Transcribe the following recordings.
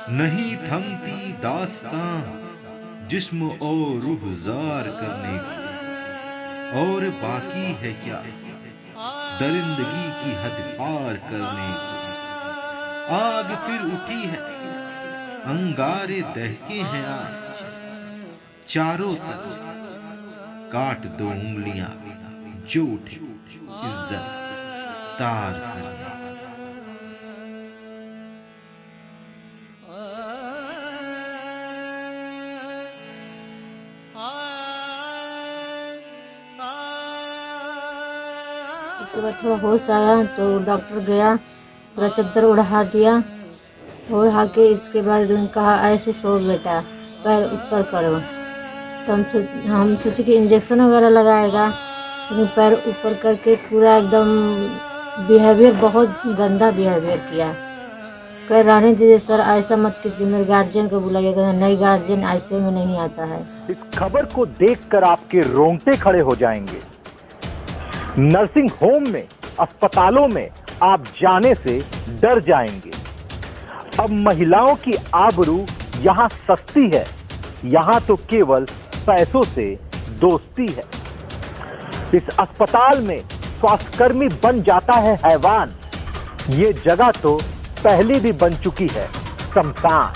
नहीं थमती दास्तां जिस्म और रूह जार करने को, और बाकी है क्या दरिंदगी की हद पार करने को। आग फिर उठी है, अंगारे दहके हैं आज, चारों तरफ काट दो उंगलियां जो उठे इज्जत तार करने। उसके बाद थोड़ा होश आया तो डॉक्टर गया, पूरा चद्दर उड़ा दिया। उड़ा के इसके बाद कहा ऐसे सो बेटा, पैर ऊपर करो। तो हम सोचे कि इंजेक्शन वगैरह लगाएगा, लेकिन पैर ऊपर करके पूरा एकदम बिहेवियर, बहुत गंदा बिहेवियर किया। कह रहने दीजिए सर, ऐसा मत कीजिए, मेरे गार्जियन को बुलाइएगा। नहीं, गार्जियन ऐसे में नहीं आता है। इस खबर को देखकर आपके रोंगटे खड़े हो जाएंगे। नर्सिंग होम में, अस्पतालों में आप जाने से डर जाएंगे। अब महिलाओं की आबरू यहाँ सस्ती है, यहाँ तो केवल पैसों से दोस्ती है। इस अस्पताल में स्वास्थ्यकर्मी बन जाता है हैवान। ये जगह तो पहले भी बन चुकी है शमशान।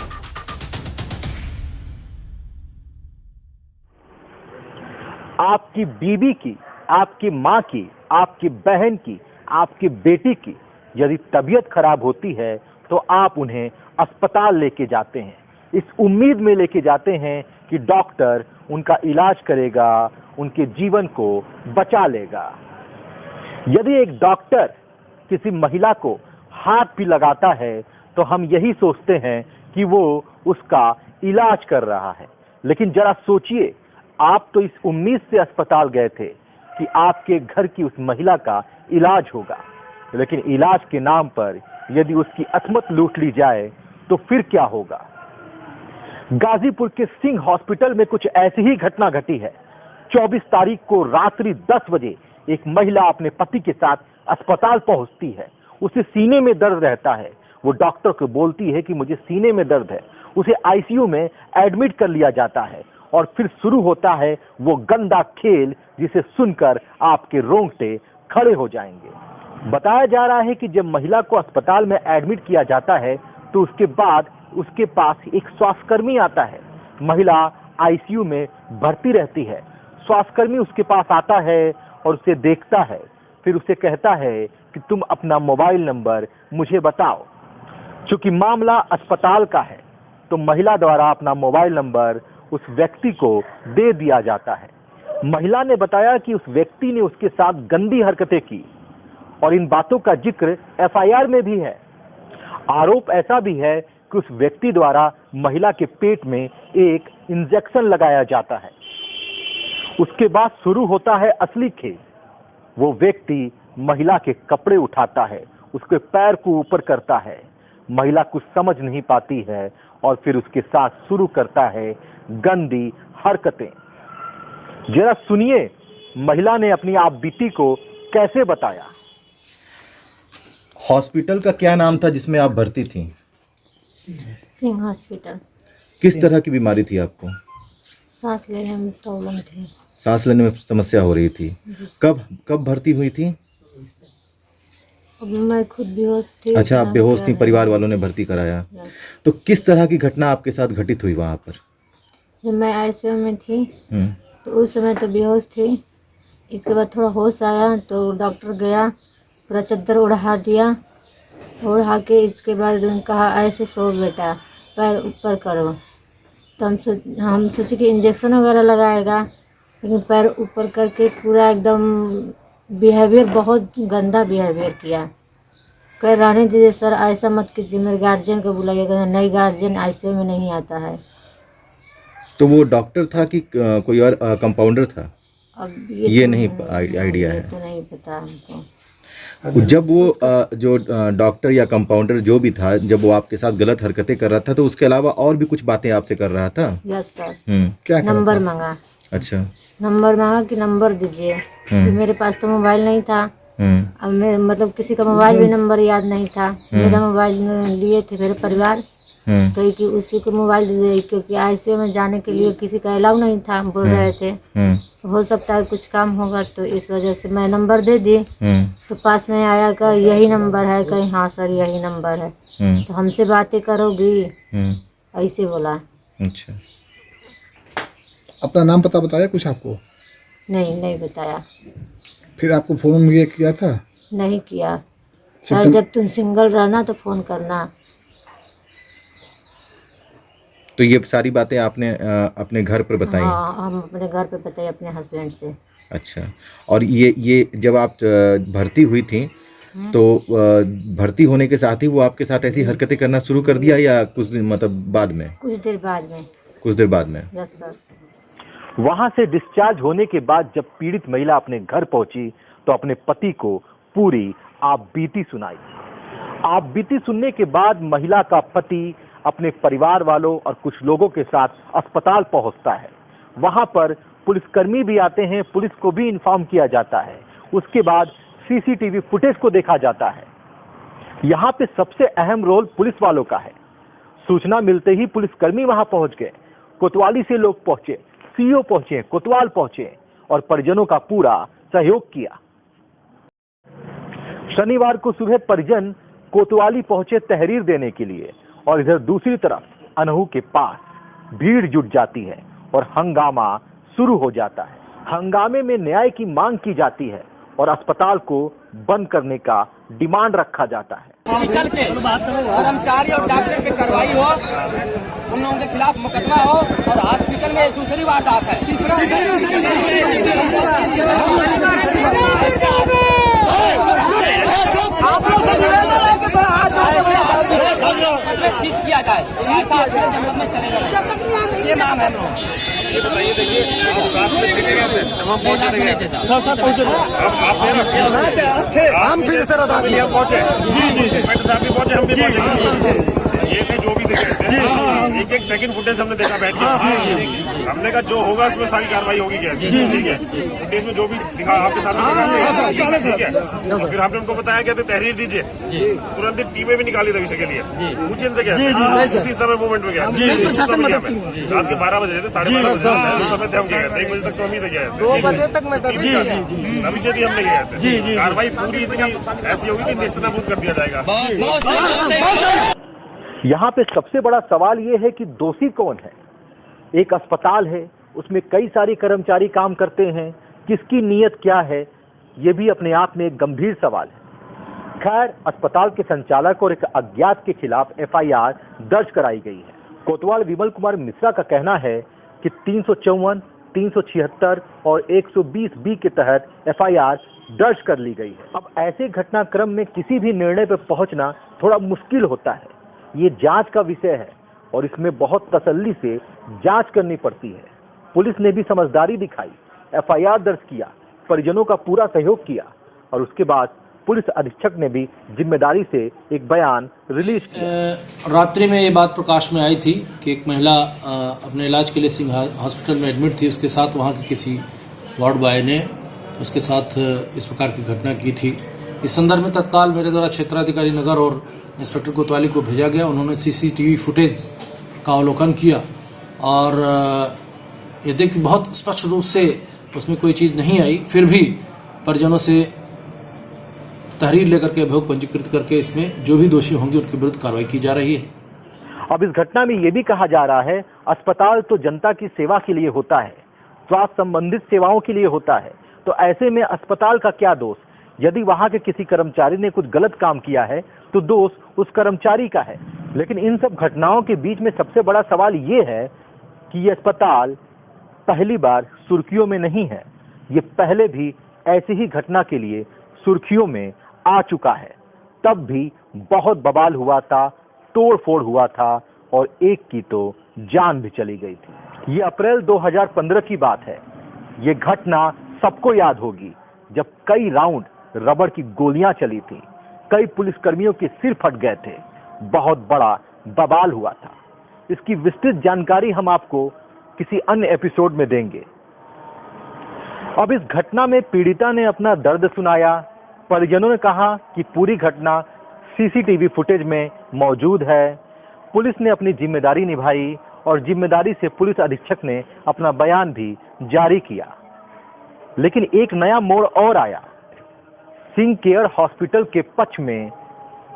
आपकी बीवी की, आपकी माँ की, आपकी बहन की, आपकी बेटी की यदि तबीयत खराब होती है तो आप उन्हें अस्पताल लेके जाते हैं, इस उम्मीद में लेके जाते हैं कि डॉक्टर उनका इलाज करेगा, उनके जीवन को बचा लेगा। यदि एक डॉक्टर किसी महिला को हाथ भी लगाता है तो हम यही सोचते हैं कि वो उसका इलाज कर रहा है। लेकिन जरा सोचिए, आप तो इस उम्मीद से अस्पताल गए थे कि आपके घर की उस महिला का इलाज होगा, लेकिन इलाज के नाम पर यदि उसकी असमत लूट ली जाए तो फिर क्या होगा। गाजीपुर के सिंह हॉस्पिटल में कुछ ऐसी ही घटना घटी है। 24 तारीख को रात्रि 10 बजे एक महिला अपने पति के साथ अस्पताल पहुंचती है। उसे सीने में दर्द रहता है। वो डॉक्टर को बोलती है कि मुझे सीने में दर्द है। उसे आईसीयू में एडमिट कर लिया जाता है और फिर शुरू होता है वो गंदा खेल जिसे सुनकर आपके रोंगटे खड़े हो जाएंगे। बताया जा रहा है कि जब महिला को अस्पताल में एडमिट किया जाता है तो उसके बाद उसके पास एक स्वास्थ्यकर्मी आता है। महिला आईसीयू में भर्ती रहती है। स्वास्थ्यकर्मी उसके पास आता है और उसे देखता है, फिर उसे कहता है कि तुम अपना मोबाइल नंबर मुझे बताओ। चूंकि मामला अस्पताल का है तो महिला द्वारा अपना मोबाइल नंबर उस व्यक्ति को दे दिया जाता है। महिला ने बताया कि उस व्यक्ति ने उसके साथ गंदी हरकतें की और इन बातों का जिक्र एफआईआर में भी है। आरोप ऐसा भी है कि उस व्यक्ति द्वारा महिला के पेट में एक इंजेक्शन लगाया जाता है। उसके बाद शुरू होता है असली खेल। वो व्यक्ति महिला के कपड़े उठाता है, उसके पैर को ऊपर करता है। महिला कुछ समझ नहीं पाती है और फिर उसके साथ शुरू करता है गंदी हरकतें। जरा सुनिए महिला ने अपनी आप बीती को कैसे बताया। हॉस्पिटल का क्या नाम था जिसमें आप भर्ती थी? सिंह हॉस्पिटल। किस तरह की बीमारी थी आपको? सांस लेने में प्रॉब्लम थी। सांस लेने में समस्या हो रही थी। कब भर्ती हुई थी? अब मैं खुद बेहोश थी। अच्छा, आप बेहोश थी, परिवार वालों ने भर्ती कराया। तो किस तरह की घटना आपके साथ घटित हुई वहाँ पर? जब मैं आईसीयू में थी तो उस समय तो बेहोश थी। इसके बाद थोड़ा होश आया तो डॉक्टर गया, पूरा चद्दर उड़ा दिया। उड़ा के इसके बाद कहा ऐसे सो बेटा, पैर ऊपर करो। तो हम सोचे कि इंजेक्शन वगैरह लगाएगा, लेकिन पैर ऊपर करके पूरा एकदम बिहेवियर, बहुत गंदा बिहेवियर किया। कह रहने दीजिए सर, ऐसा मत कीजिए, मेरे गार्जियन को बुलाइएगा। नहीं, गार्जियन आईसीयू में नहीं आता है। तो वो डॉक्टर था कि कोई और कंपाउंडर था? अब ये नहीं आइडिया है। तो नहीं पता हमको। जब वो जो डॉक्टर या कंपाउंडर जो भी था, जब वो आपके साथ गलत हरकतें कर रहा था तो उसके अलावा और भी कुछ बातें आपसे कर रहा था? Yes sir. क्या नंबर मांगा। अच्छा, नंबर मांगा कि नंबर दीजिए। तो मेरे पास तो मोबाइल नहीं था। अब मैं मतलब किसी का मोबाइल भी नंबर याद नहीं था। मेरा मोबाइल लिए थे मेरे परिवार, कही कि उसी को मोबाइल दे दे, क्योंकि आईसीयू में जाने के लिए किसी का अलाउ नहीं था, हम बोल रहे थे हो सकता है कुछ काम होगा, तो इस वजह से मैं नंबर दे दी। तो पास में आया का यही नंबर है, कहीं हाँ सर यही नंबर है, तो हमसे बातें करोगी, ऐसे बोला। अच्छा, अपना नाम पता बताया कुछ आपको? नहीं बताया। फिर आपको फोन ये किया था? नहीं किया। सर जब तुम सिंगल रहना तो फोन करना। तो ये सारी बातें आपने अपने घर पर बताई? हाँ, हम अपने घर पे बताए अपने हस्बैंड से। अच्छा, और ये जब आप भर्ती हुई थी तो भर्ती होने के साथ ही वो आपके साथ ऐसी हरकतें करना शुरू कर दिया या कुछ दिन मतलब बाद में? कुछ देर बाद में। कुछ देर बाद में? Yes sir. वहां से डिस्चार्ज होने के बाद जब पीड़ित महिला अपने घर पहुंची तो अपने पति को पूरी आप बीती सुनाई। आप बीती सुनने के बाद महिला का पति अपने परिवार वालों और कुछ लोगों के साथ अस्पताल पहुंचता है। वहां पर पुलिसकर्मी भी आते हैं, पुलिस को भी इन्फॉर्म किया जाता है। उसके बाद सीसीटीवी फुटेज को देखा जाता है। यहाँ पे सबसे अहम रोल पुलिस वालों का है। सूचना मिलते ही पुलिसकर्मी वहां पहुंच गए, कोतवाली से लोग पहुंचे, सीओ पहुंचे, कोतवाल पहुंचे और परिजनों का पूरा सहयोग किया। शनिवार को सुबह परिजन कोतवाली पहुंचे तहरीर देने के लिए और इधर दूसरी तरफ अनहू के पास भीड़ जुट जाती है और हंगामा शुरू हो जाता है। हंगामे में न्याय की मांग की जाती है और अस्पताल को बंद करने का डिमांड रखा जाता है। हॉस्पिटल के कर्मचारी और डॉक्टर पे कार्रवाई हो, उन लोगों के खिलाफ मुकदमा हो और हॉस्पिटल में दूसरी वारदात है। सीज किया जाए, ऐसा जनपद में चलेगा, ये मांग है हम लोग। ये बताइए, देखिए हम फिर से पहुंचे, साहब भी पहुंचे, हम भी पहुंचे। ये थे जो भी देखे, एक सेकंड फुटेज हमने देखा बैठ के। हमने कहा जो होगा उसमें सारी कार्रवाई होगी क्या, ठीक है। फुटेज में जो भी दिखा आपके सामने, ठीक है। तो फिर आपने उनको बताया क्या तहरीर दीजिए, तुरंत ही टीमें भी निकाली था के लिए। पूछे इनसे क्या उसी समय मूवमेंट में गया, रात के 12 बजे थे, 12:30 समय थे हम गए थे, 1 बजे तक तो हम ही गए थे, 2 बजे तक मैं अभी से हमने गए थे। कार्रवाई पूरी इतनी ऐसी होगी कि नेस्तनाबूद कर दिया जाएगा। यहाँ पे सबसे बड़ा सवाल ये है कि दोषी कौन है। एक अस्पताल है, उसमें कई सारे कर्मचारी काम करते हैं, किसकी नीयत क्या है, ये भी अपने आप में एक गंभीर सवाल है। खैर, अस्पताल के संचालक और एक अज्ञात के खिलाफ एफआईआर दर्ज कराई गई है। कोतवाल विमल कुमार मिश्रा का कहना है कि 354, 376 और 120 बी के तहत एफआईआर दर्ज कर ली गई है। अब ऐसे घटनाक्रम में किसी भी निर्णय पर पहुंचना थोड़ा मुश्किल होता है। ये जांच का विषय है और इसमें बहुत तसल्ली से जांच करनी पड़ती है। पुलिस ने भी समझदारी दिखाई, एफआईआर दर्ज किया, परिजनों का पूरा सहयोग किया और उसके बाद पुलिस अधीक्षक ने भी जिम्मेदारी से एक बयान रिलीज किया। रात्रि में ये बात प्रकाश में आई थी कि एक महिला अपने इलाज के लिए सिंह हॉस्पिटल में एडमिट थी। उसके साथ वहाँ के किसी वार्ड बॉय ने उसके साथ इस प्रकार की घटना की थी। इस संदर्भ में तत्काल मेरे द्वारा क्षेत्राधिकारी नगर और इंस्पेक्टर कोतवाली को भेजा गया। उन्होंने सीसीटीवी फुटेज का अवलोकन किया और ये देख बहुत स्पष्ट रूप से उसमें कोई चीज नहीं आई। फिर भी परिजनों से तहरीर लेकर के अभियोग पंजीकृत करके इसमें जो भी दोषी होंगे उनके विरुद्ध कार्रवाई की जा रही है। अब इस घटना में ये भी कहा जा रहा है, अस्पताल तो जनता की सेवा के लिए होता है, स्वास्थ्य संबंधित सेवाओं के लिए होता है, तो ऐसे में अस्पताल का क्या दोष। यदि वहां के किसी कर्मचारी ने कुछ गलत काम किया है तो दोष उस कर्मचारी का है। लेकिन इन सब घटनाओं के बीच में सबसे बड़ा सवाल ये है कि ये अस्पताल पहली बार सुर्खियों में नहीं है। ये पहले भी ऐसी ही घटना के लिए सुर्खियों में आ चुका है। तब भी बहुत बवाल हुआ था, तोड़ फोड़ हुआ था और एक की तो जान भी चली गई थी। ये अप्रैल 2015 की बात है। ये घटना सबको याद होगी जब कई राउंड रबड़ की गोलियां चली थी, कई पुलिसकर्मियों के सिर फट गए थे, बहुत बड़ा बवाल हुआ था। इसकी विस्तृत जानकारी हम आपको किसी अन्य एपिसोड में देंगे। अब इस घटना में पीड़िता ने अपना दर्द सुनाया। परिजनों ने कहा कि पूरी घटना सीसीटीवी फुटेज में मौजूद है। पुलिस ने अपनी जिम्मेदारी निभाई और जिम्मेदारी से पुलिस अधीक्षक ने अपना बयान भी जारी किया। लेकिन एक नया मोड़ और आया। सिंह केयर हॉस्पिटल के पक्ष में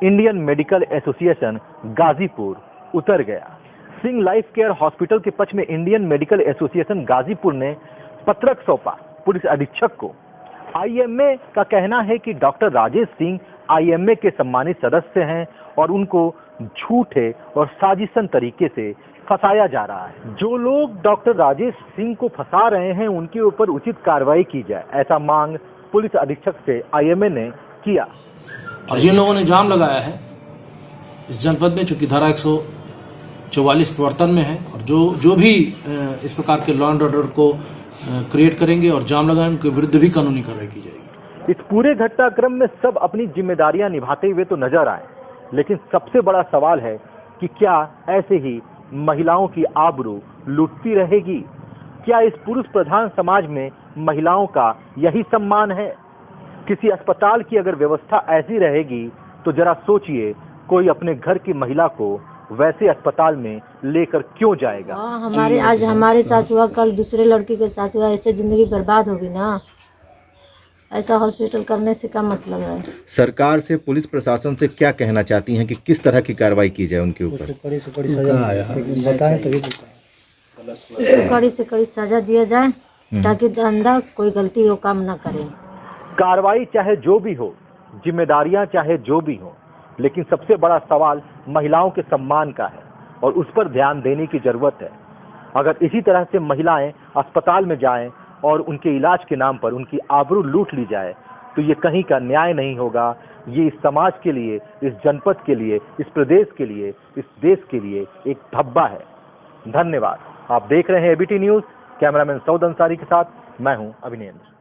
इंडियन मेडिकल एसोसिएशन गाजीपुर उतर गया। सिंह लाइफ केयर हॉस्पिटल के पक्ष में इंडियन मेडिकल एसोसिएशन गाजीपुर ने पत्रक सौंपा पुलिस अधीक्षक को। आईएमए का कहना है कि डॉक्टर राजेश सिंह आईएमए के सम्मानित सदस्य हैं और उनको झूठे और साजिशन तरीके से फंसाया जा रहा है। जो लोग डॉक्टर राजेश सिंह को फंसा रहे हैं उनके ऊपर उचित कार्रवाई की जाए, ऐसा मांग पुलिस अधीक्षक से आईएमए ने किया। और जिन लोगों ने जाम लगाया है इस जनपद में, चूंकि धारा 144 प्रवर्तन में है, और जो भी इस प्रकार के लॉ एंड ऑर्डर को क्रिएट करेंगे और जाम लगाएंगे उनके विरुद्ध भी कानूनी कार्रवाई की जाएगी। इस पूरे घटनाक्रम में सब अपनी जिम्मेदारियां निभाते हुए तो नजर आए, लेकिन सबसे बड़ा सवाल है कि क्या ऐसे ही महिलाओं की आबरू लूटती रहेगी? क्या इस पुरुष प्रधान समाज में महिलाओं का यही सम्मान है? किसी अस्पताल की अगर व्यवस्था ऐसी रहेगी तो जरा सोचिए, कोई अपने घर की महिला को वैसे अस्पताल में लेकर क्यों जाएगा? हमारे आज हमारे साथ हुआ, कल दूसरे लड़की के साथ हुआ, ऐसे जिंदगी बर्बाद होगी ना। ऐसा हॉस्पिटल करने से क्या मतलब है? सरकार से, पुलिस प्रशासन से क्या कहना चाहती हैं कि किस तरह की कार्रवाई की जाए उनके ऊपर? उसको कड़ी से कड़ी सजा दिया जाए ताकि धंधा कोई गलती हो काम ना करे। कार्रवाई चाहे जो भी हो, जिम्मेदारियां चाहे जो भी हो, लेकिन सबसे बड़ा सवाल महिलाओं के सम्मान का है और उस पर ध्यान देने की जरूरत है। अगर इसी तरह से महिलाएं अस्पताल में जाएं और उनके इलाज के नाम पर उनकी आबरू लूट ली जाए तो ये कहीं का न्याय नहीं होगा। ये इस समाज के लिए, इस जनपद के लिए, इस प्रदेश के लिए, इस देश के लिए एक धब्बा है। धन्यवाद। आप देख रहे हैं ABT news. Cameraman Saud Ansari के साथ मैं हूं अभिनेंद्र।